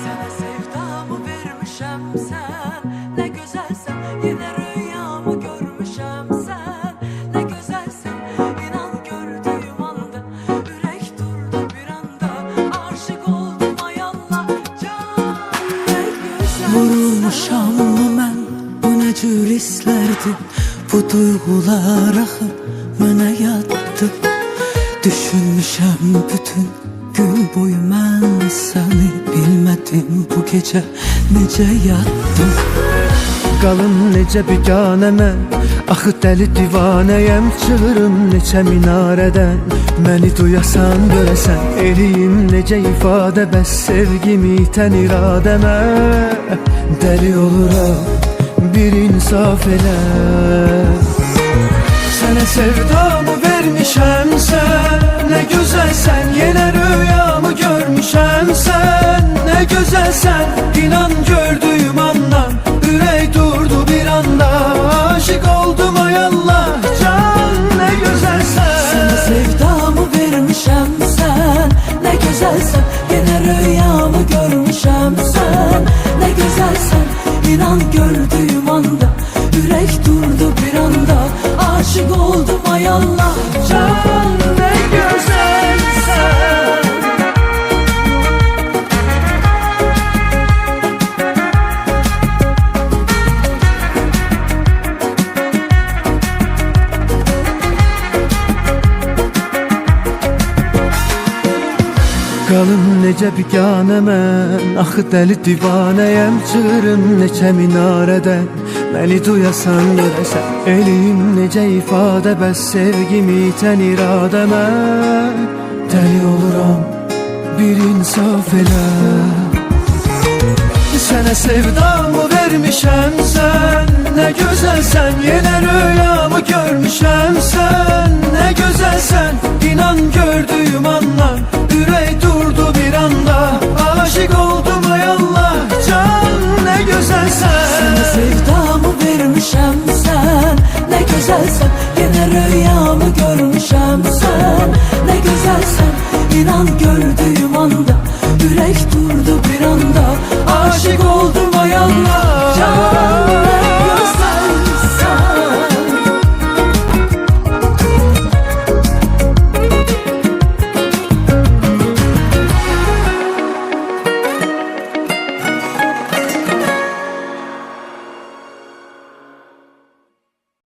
Sana sevdamı vermişem sen, ne güzelsen. Yine rüyamı görmüşem sen, ne güzelsen. İnan gördüğüm anda yürek durdu bir anda. Aşık oldum ay Allah, can ne güzelsen. Vurulmuşam mı ben, bu ne cür hislerdi? Bu duygular axı mənə yatdı. Düşünmüşəm bütün gün boyu mən səni, bilmədim bu gecə necə yatdım. Qalım necə biganə mən, axı dəli divanəyəm. Çığırım neçə minarədən, məni duyasan görəsən. Eliyim necə ifadə, bəs sevgimi itən iradəmə. Dəli oluram, bir insaf elə. Sənə sevdamı vermişəm sən, nə gözəlsən. Yenə rüyamı görmüşəm sən, nə gözəlsən. İnan gördüyüm andan ürək durdu bir anda. Aşık oldum ay Allah, can nə gözəlsən. Sana sevdamı vermişəm sən, nə gözəlsən. Yenə rüyamı görmüşəm sən, nə gözəlsən. İnan gördüğüm anda yürek durdu bir anda. Aşık oldum ay Allah, Can nə gözəlsən. Qalım necə biganə mən, axı dəli divanəyəm. Çığırım neçə minarədən, məni duyasan görəsən. Eliyim necə ifadə, bəs sevgimi itən iradəmə. Dəli oluram, bir insaf elə. Sənə sevdamı vermişəm sən, nə gözəlsən. Yenə rüyamı görmüşəm sən, nə gözəlsən. İnan gördüyüm andan ürək durdu bir anda. Aşık oldum ay Allah, can nə gözəlsən. sana sevdamı vermişəm sən, nə gözəlsən. Yenə rüyamı görmüşəm